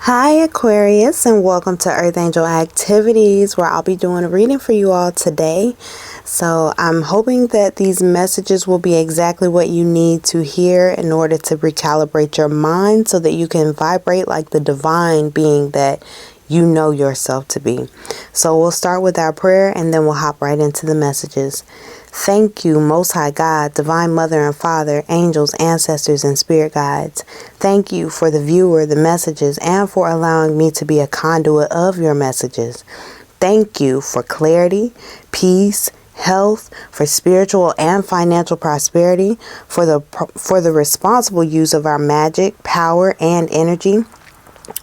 Hi Aquarius, and welcome to Earth Angel Activities, where I'll be doing a reading for you all today. So I'm hoping that these messages will be exactly what you need to hear in order to recalibrate your mind so that you can vibrate like the divine being that you know yourself to be. So we'll start with our prayer and then we'll hop right into the messages. Thank you, Most High God, Divine Mother and Father, angels, ancestors, and spirit guides. Thank you for the viewer, the messages, and for allowing me to be a conduit of your messages. Thank you for clarity, peace, health, for spiritual and financial prosperity, for the responsible use of our magic, power, and energy,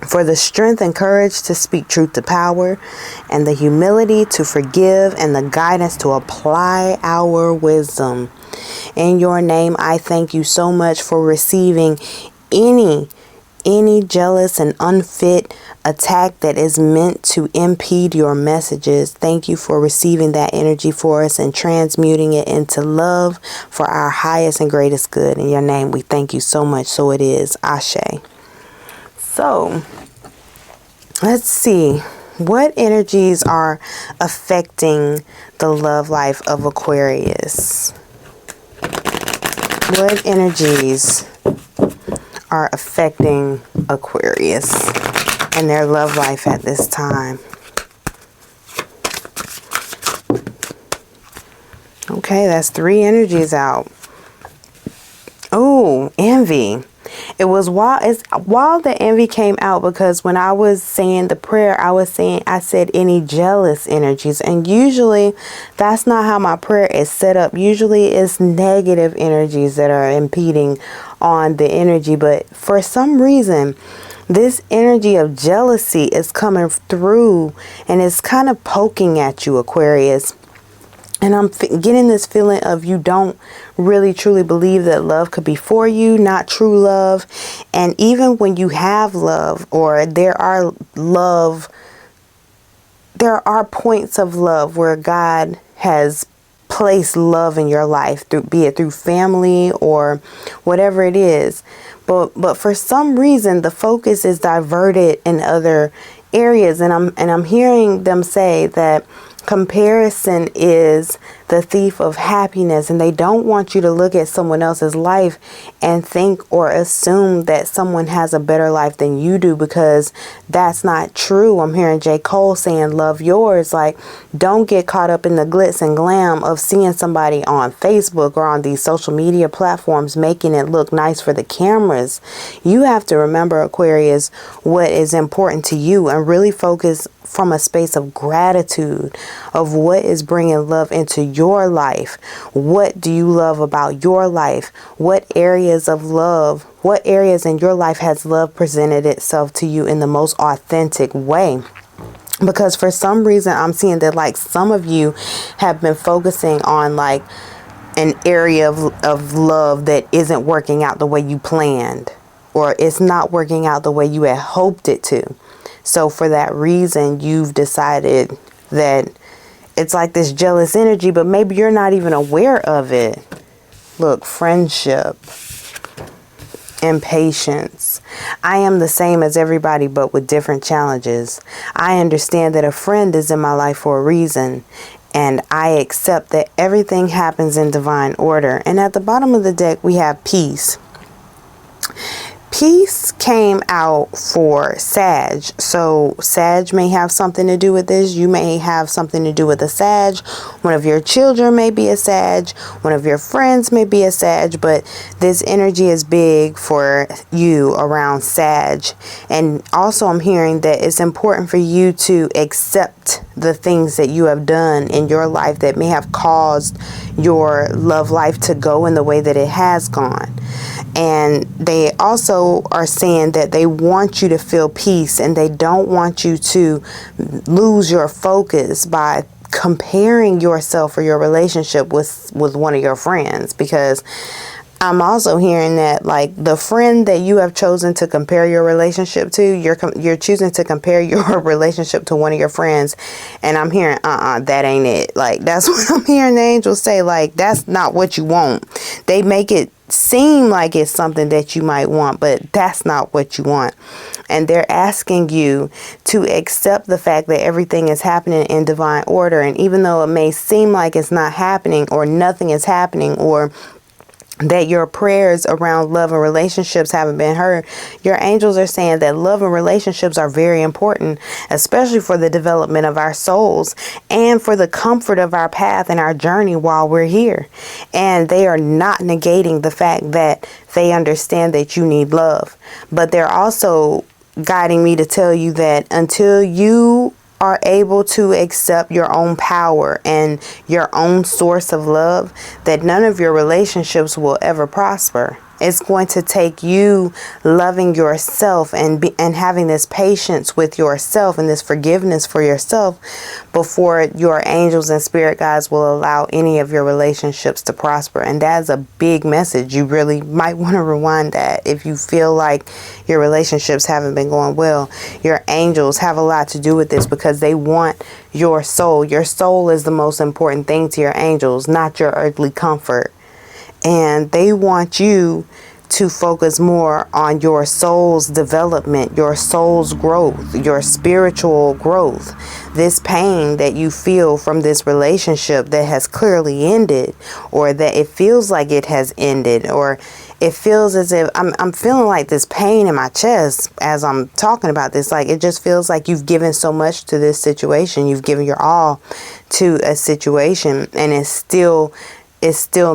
for the strength and courage to speak truth to power, and the humility to forgive, and the guidance to apply our wisdom. In your name, I thank you so much for receiving any jealous and unfit attack that is meant to impede your messages. Thank you for receiving that energy for us and transmuting it into love for our highest and greatest good. In your name, we thank you so much. So it is. Ashe. So, let's see. What energies are affecting the love life of Aquarius? What energies are affecting Aquarius and their love life at this time? Okay, that's 3 energies out. Oh, envy. It was while the envy came out, because when I was saying the prayer, I said any jealous energies, and usually that's not how my prayer is set up. Usually it's negative energies that are impeding on the energy, but for some reason this energy of jealousy is coming through and it's kind of poking at you, Aquarius. And I'm getting this feeling of you don't really truly believe that love could be for you, not true love. And even when you have love, or there are points of love where God has placed love in your life, be it through family or whatever it is. But for some reason, the focus is diverted in other areas. And I'm hearing them say that comparison is the thief of happiness, and they don't want you to look at someone else's life and think or assume that someone has a better life than you do, because that's not true. I'm hearing J. Cole saying love yours. Like, don't get caught up in the glitz and glam of seeing somebody on Facebook or on these social media platforms making it look nice for the cameras. You have to remember, Aquarius, what is important to you, and really focus from a space of gratitude of what is bringing love into your life. What do you love about your life? What areas in your life has love presented itself to you in the most authentic way? Because for some reason I'm seeing that like some of you have been focusing on like an area of love that isn't working out the way you planned, or it's not working out the way you had hoped it to. So for that reason, you've decided that it's like this jealous energy, but maybe you're not even aware of it. Look, friendship, impatience. I am the same as everybody, but with different challenges. I understand that a friend is in my life for a reason, and I accept that everything happens in divine order. And at the bottom of the deck, we have peace. Peace came out for Sag. So Sag may have something to do with this. You may have something to do with a Sag. One of your children may be a Sag. One of your friends may be a Sag. But this energy is big for you around Sag. And also I'm hearing that it's important for you to accept the things that you have done in your life that may have caused your love life to go in the way that it has gone. And they also are saying that they want you to feel peace, and they don't want you to lose your focus by comparing yourself or your relationship with one of your friends. Because I'm also hearing that like the friend that you have chosen to compare your relationship to, you're choosing to compare your relationship to one of your friends, and I'm hearing that ain't it. Like, that's what I'm hearing the angels say. Like, that's not what you want. They make it seem like it's something that you might want, but that's not what you want. And they're asking you to accept the fact that everything is happening in divine order. And even though it may seem like it's not happening, or nothing is happening, or that your prayers around love and relationships haven't been heard, your angels are saying that love and relationships are very important, especially for the development of our souls and for the comfort of our path and our journey while we're here. And they are not negating the fact that they understand that you need love, but they're also guiding me to tell you that until you are able to accept your own power and your own source of love, that none of your relationships will ever prosper. It's going to take you loving yourself and having this patience with yourself and this forgiveness for yourself before your angels and spirit guides will allow any of your relationships to prosper. And that's a big message. You really might want to rewind that if you feel like your relationships haven't been going well. Your angels have a lot to do with this because they want your soul. Your soul is the most important thing to your angels, not your earthly comfort. And they want you to focus more on your soul's development, your soul's growth, your spiritual growth. This pain that you feel from this relationship that has clearly ended, or that it feels like it has ended, or it feels as if I'm feeling like this pain in my chest as I'm talking about this. Like, it just feels like you've given so much to this situation. You've given your all to a situation, and it's still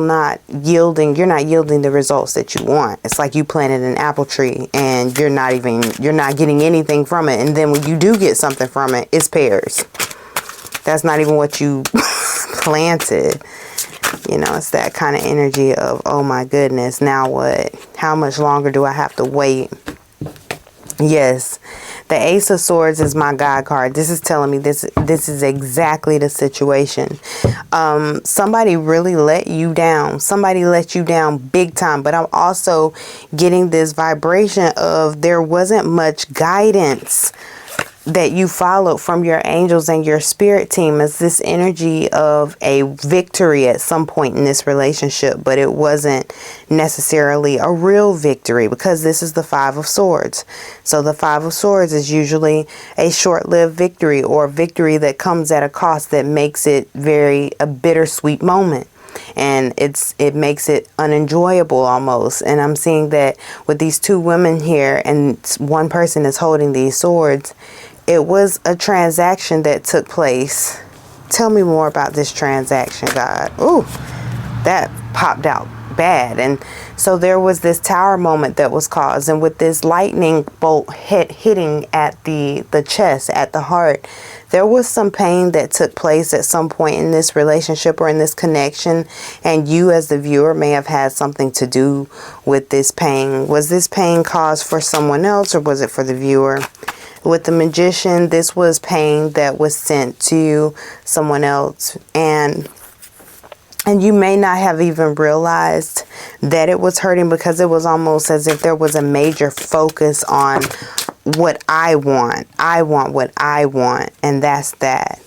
not yielding. You're not yielding the results that you want. It's like you planted an apple tree and you're not getting anything from it. And then when you do get something from it, it's pears. That's not even what you planted. You know, it's that kind of energy of, oh my goodness, now what? How much longer do I have to wait? Yes. The Ace of Swords is my God card. This is telling me this is exactly the situation. Somebody really let you down. Somebody let you down big time. But I'm also getting this vibration of there wasn't much guidance that you followed from your angels and your spirit team, as this energy of a victory at some point in this relationship, but it wasn't necessarily a real victory because this is the Five of Swords. So the Five of Swords is usually a short-lived victory, or victory that comes at a cost that makes it a bittersweet moment. And it makes it unenjoyable almost. And I'm seeing that with these two women here, and one person is holding these swords. It was a transaction that took place. Tell me more about this transaction, God. Ooh, that popped out bad. And so there was this tower moment that was caused. And with this lightning bolt hitting at the chest, at the heart, there was some pain that took place at some point in this relationship or in this connection. And you as the viewer may have had something to do with this pain. Was this pain caused for someone else, or was it for the viewer? With the Magician, this was pain that was sent to someone else. And you may not have even realized that it was hurting, because it was almost as if there was a major focus on what I want. I want what I want. And that's that.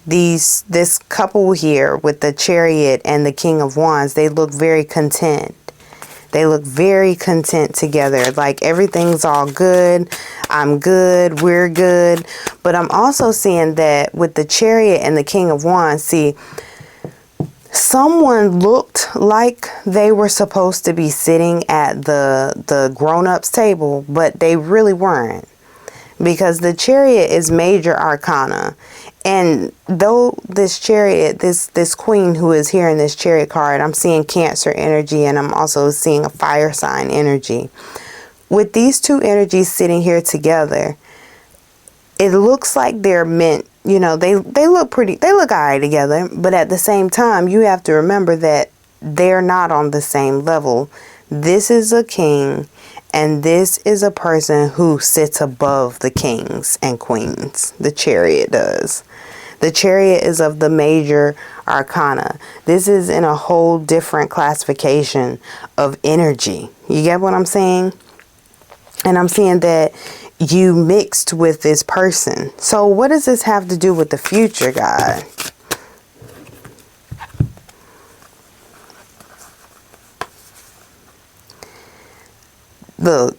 This couple here with the Chariot and the King of Wands, they look very content. They look very content together. Like everything's all good. I'm good. We're good. But I'm also seeing that with the Chariot and the King of Wands, see, someone looked like they were supposed to be sitting at the grown-ups table, but they really weren't. Because the Chariot is major arcana. And though this Chariot, this queen who is here in this Chariot card, I'm seeing Cancer energy, and I'm also seeing a fire sign energy. With these two energies sitting here together, it looks like they're meant, you know, they look pretty, they look all right together. But at the same time, you have to remember that they're not on the same level. This is a king, and this is a person who sits above the kings and queens. The Chariot does. The Chariot is of the major arcana. This is in a whole different classification of energy. You get what I'm saying? And I'm seeing that you mixed with this person. So what does this have to do with the future, God? Look,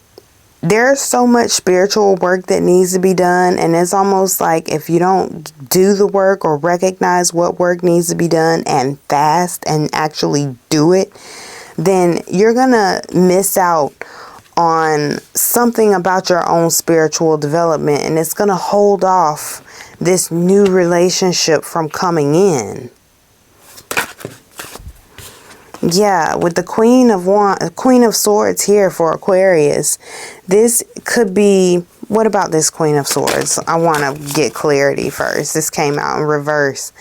there's so much spiritual work that needs to be done, and it's almost like if you don't do the work or recognize what work needs to be done and fast and actually do it, then you're gonna miss out on something about your own spiritual development, and it's gonna hold off this new relationship from coming in. Yeah, with the Queen of Swords here for Aquarius, this could be, what about this Queen of Swords? I want to get clarity first. This came out in reverse.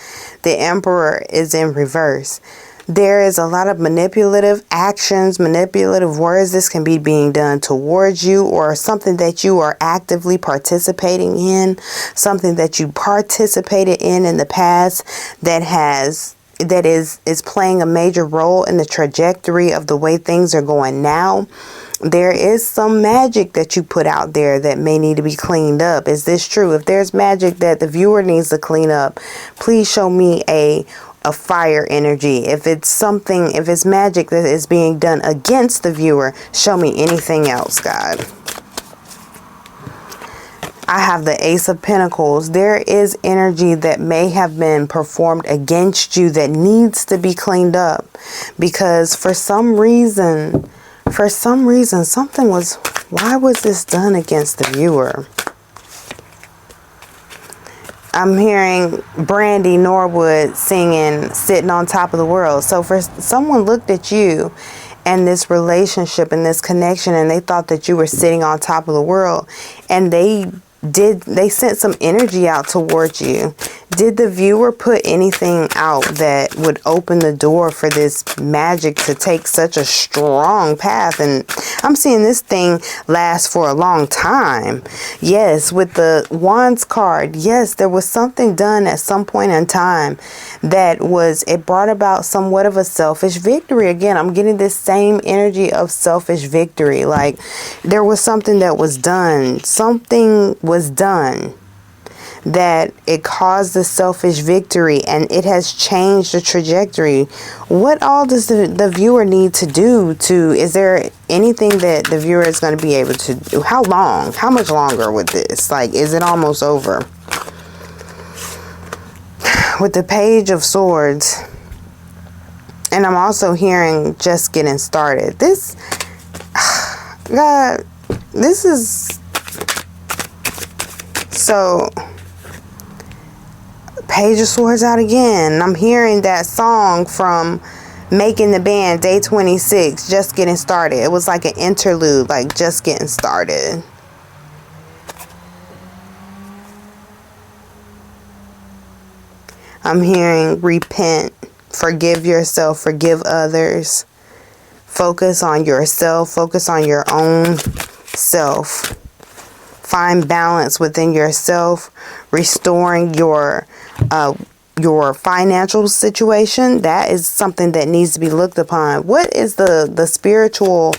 The Emperor is in reverse. There is a lot of manipulative actions, manipulative words. This can be being done towards you, or something that you are actively participating in, something that you participated in the past that is playing a major role in the trajectory of the way things are going now. There is some magic that you put out there that may need to be cleaned up. Is this true? If there's magic that the viewer needs to clean up, please show me a fire energy. If it's magic that is being done against the viewer, show me anything else, God. I have the Ace of Pentacles. There is energy that may have been performed against you that needs to be cleaned up, because for some reason, something was, why was this done against the viewer? I'm hearing Brandy Norwood singing Sitting on Top of the World. So for someone looked at you and this relationship and this connection, and they thought that you were sitting on top of the world, and they sent some energy out towards you. Did the viewer put anything out that would open the door for this magic to take such a strong path? And I'm seeing this thing last for a long time. Yes, with the Wands card, yes, there was something done at some point in time it brought about somewhat of a selfish victory. Again, I'm getting this same energy of selfish victory. Like there was something that was done. Something was done that it caused the selfish victory, and it has changed the trajectory. What all does the viewer need to do is there anything that the viewer is going to be able to do? How much longer with this? Like, is it almost over? With the Page of Swords, and I'm also hearing just getting started. This, God, this is so. Page of Swords out again. I'm hearing that song from Making the Band, Day 26, Just Getting Started. It was like an interlude, like just getting started. I'm hearing repent, forgive yourself, forgive others. Focus on yourself, focus on your own self. Find balance within yourself, restoring your financial situation. That is something that needs to be looked upon. What is the spiritual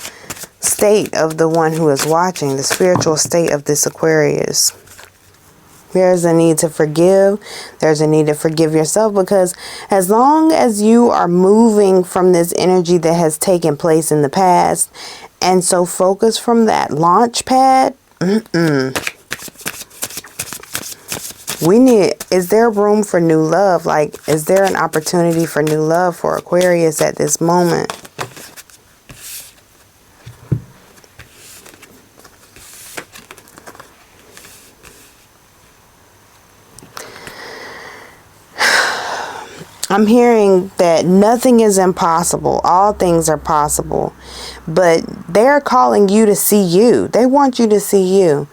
state of the one who is watching? The spiritual state of this Aquarius. There's a need to forgive. There's a need to forgive yourself, because as long as you are moving from this energy that has taken place in the past, and so focus from that launch pad, is there room for new love? Like, is there an opportunity for new love for Aquarius at this moment? I'm hearing that nothing is impossible. All things are possible. But they're calling you to see you. They want you to see you.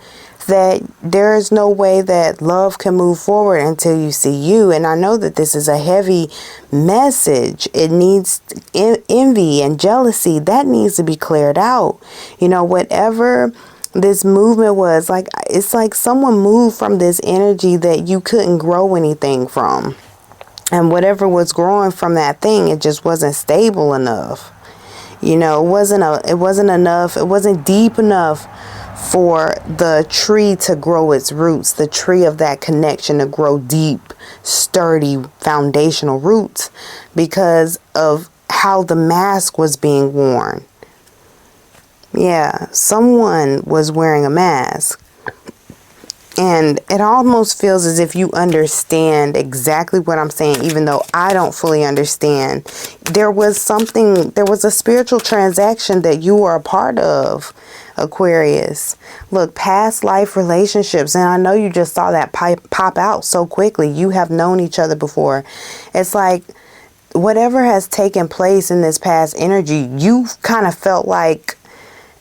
That there is no way that love can move forward until you see you. And I know that this is a heavy message. It needs envy and jealousy. That needs to be cleared out. You know, whatever this movement was, like, it's like someone moved from this energy that you couldn't grow anything from. And whatever was growing from that thing, it just wasn't stable enough. You know, it wasn't enough. It wasn't deep enough for the tree to grow its roots, the tree of that connection to grow deep, sturdy, foundational roots, because of how the mask was being worn. Yeah, someone was wearing a mask. And it almost feels as if you understand exactly what I'm saying, even though I don't fully understand. There was a spiritual transaction that you were a part of, Aquarius. Look, past life relationships, and I know you just saw that pop out so quickly. You have known each other before. It's like whatever has taken place in this past energy, you kind of felt like,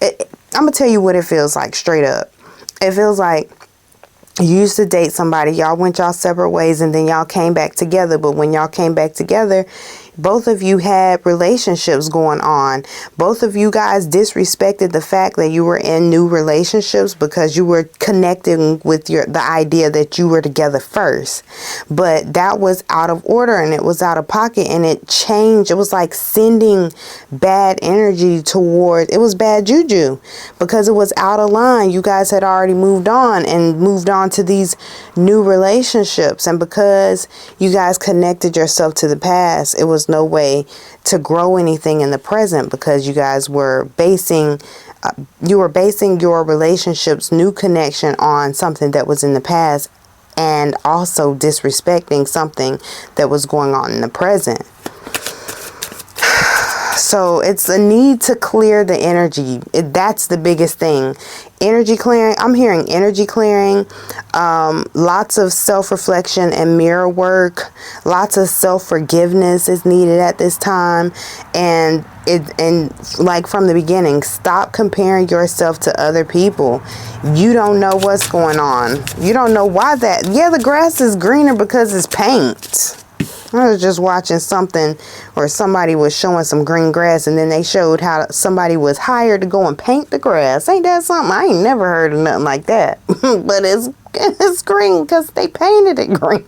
I'm going to tell you what it feels like straight up. It feels like you used to date somebody, y'all went y'all separate ways, and then y'all came back together. But when y'all came back together, both of you had relationships going on. Both of you guys disrespected the fact that you were in new relationships because you were connecting with the idea that you were together first. But that was out of order, and it was out of pocket, and it changed. It was like sending bad energy toward, it was bad juju because it was out of line. You guys had already moved on to these new relationships, and because you guys connected yourself to the past, it was no way to grow anything in the present because you guys were basing your relationship's new connection on something that was in the past, and also disrespecting something that was going on in the present. So it's a need to clear the energy. That's the biggest thing. Energy clearing. I'm hearing energy clearing. Lots of self-reflection and mirror work. Lots of self-forgiveness is needed at this time. And like from the beginning, stop comparing yourself to other people. You don't know what's going on. You don't know why that. Yeah, the grass is greener because it's paint. I was just watching something where somebody was showing some green grass, and then they showed how somebody was hired to go and paint the grass. Ain't that something? I ain't never heard of nothing like that. But it's green because they painted it green.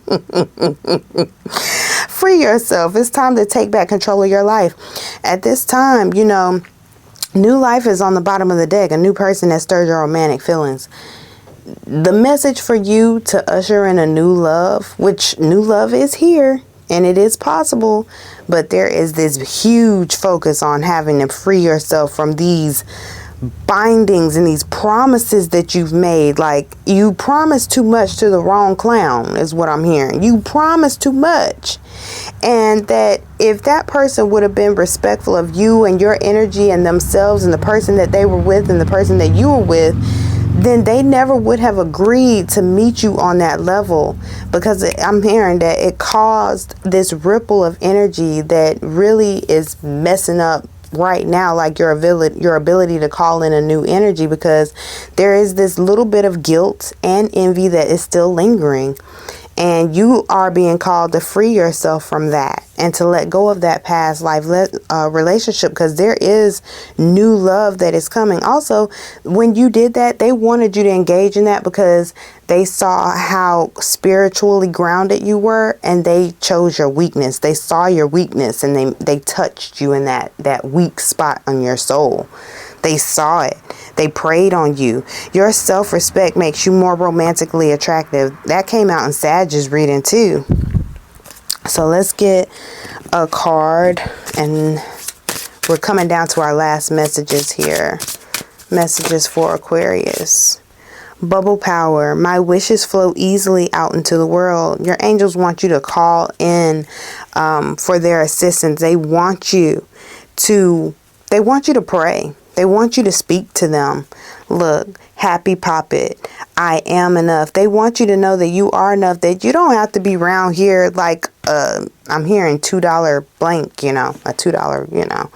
Free yourself. It's time to take back control of your life. At this time, new life is on the bottom of the deck. A new person that stirs your romantic feelings. The message for you to usher in a new love, which new love is here. And it is possible, but there is this huge focus on having to free yourself from these bindings and these promises that you've made. Like, you promised too much to the wrong clown is what I'm hearing. You promised too much. And that if that person would have been respectful of you and your energy and themselves and the person that they were with and the person that you were with, then they never would have agreed to meet you on that level, because I'm hearing that it caused this ripple of energy that really is messing up right now, like your ability to call in a new energy, because there is this little bit of guilt and envy that is still lingering. And you are being called to free yourself from that and to let go of that past life relationship, because there is new love that is coming. Also, when you did that, they wanted you to engage in that because they saw how spiritually grounded you were, and they chose your weakness. They saw your weakness, and they touched you in that weak spot on your soul. They saw it. They preyed on you. Your self-respect makes you more romantically attractive. That came out in Sag's reading too. So let's get a card, and we're coming down to our last messages here. Messages for Aquarius. Bubble power. My wishes flow easily out into the world. Your angels want you to call in for their assistance. They want you to pray. They want you to speak to them. Look, happy poppet. I am enough. They want you to know that you are enough, that you don't have to be around here like, I'm hearing $2 blank, a $2,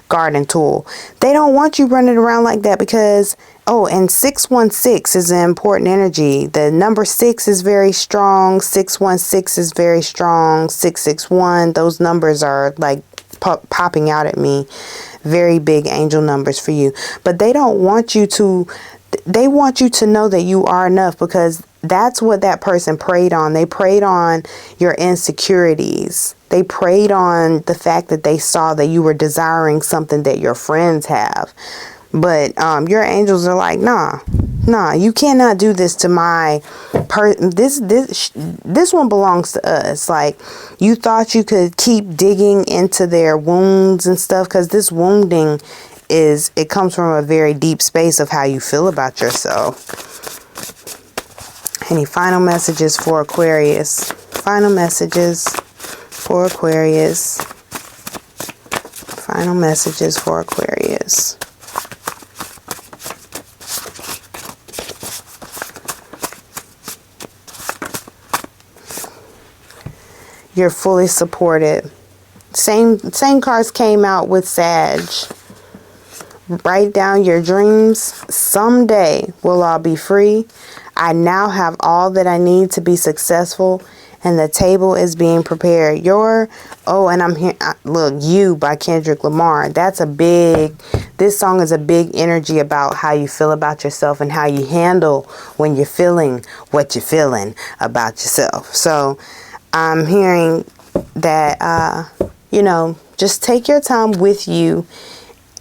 garden tool. They don't want you running around like that because, and 616 is an important energy. The number 6 is very strong. 616 is very strong. 661, those numbers are like popping out at me. Very big angel numbers for you. But they don't want you to, they want you to know that you are enough, because that's what that person preyed on. They preyed on your insecurities. They preyed on the fact that they saw that you were desiring something that your friends have. But your angels are like, nah, you cannot do this to my this one belongs to us. Like, you thought you could keep digging into their wounds and stuff, because this wounding it comes from a very deep space of how you feel about yourself. Any final messages for Aquarius? Final messages for Aquarius. Final messages for Aquarius. You're fully supported. Same cards came out with Sag. Write down your dreams. Someday we'll all be free. I now have all that I need to be successful, and the table is being prepared. And I'm here. Look, You by Kendrick Lamar. This song is a big energy about how you feel about yourself and how you handle when you're feeling what you're feeling about yourself. So I'm hearing that, just take your time with you,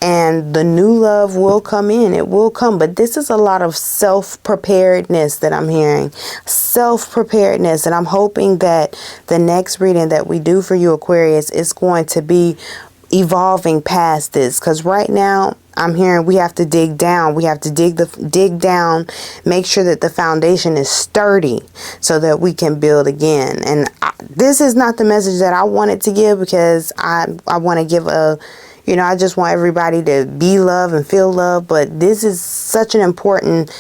and the new love will come in. It will come. But this is a lot of self-preparedness that I'm hearing. Self-preparedness. And I'm hoping that the next reading that we do for you, Aquarius, is going to be evolving past this. Because right now, I'm hearing we have to dig down. We have to dig down, make sure that the foundation is sturdy so that we can build again. And this is not the message that I wanted to give, because I want to give I just want everybody to be loved and feel love. But this is such an important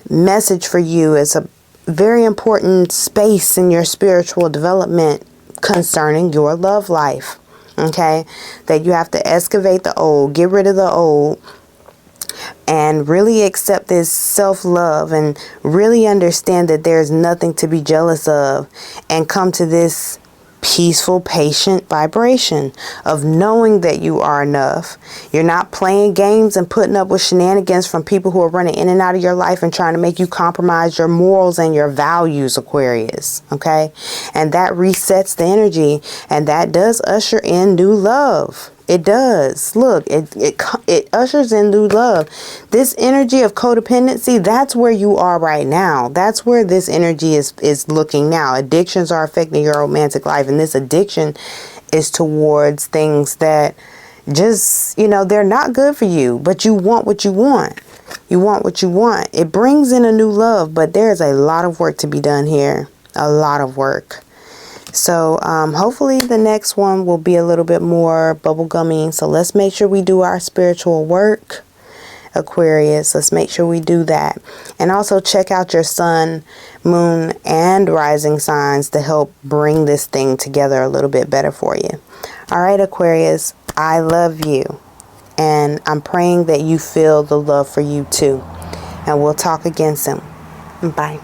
message for you. It's a very important space in your spiritual development concerning your love life. Okay, that you have to excavate the old, get rid of the old, and really accept this self-love and really understand that there's nothing to be jealous of, and come to this peaceful, patient vibration of knowing that you are enough. You're not playing games and putting up with shenanigans from people who are running in and out of your life and trying to make you compromise your morals and your values, Aquarius. Okay? And that resets the energy, and that does usher in new love. It does. Look, it ushers in new love. This energy of codependency, that's where you are right now. That's where this energy is looking now. Addictions are affecting your romantic life, and this addiction is towards things that just, they're not good for you, but you want what you want. You want what you want. It brings in a new love, but there's a lot of work to be done here. A lot of work. So hopefully the next one will be a little bit more bubblegummy. So let's make sure we do our spiritual work, Aquarius. Let's make sure we do that. And also check out your sun, moon, and rising signs to help bring this thing together a little bit better for you. All right, Aquarius, I love you. And I'm praying that you feel the love for you too. And we'll talk again soon. Bye.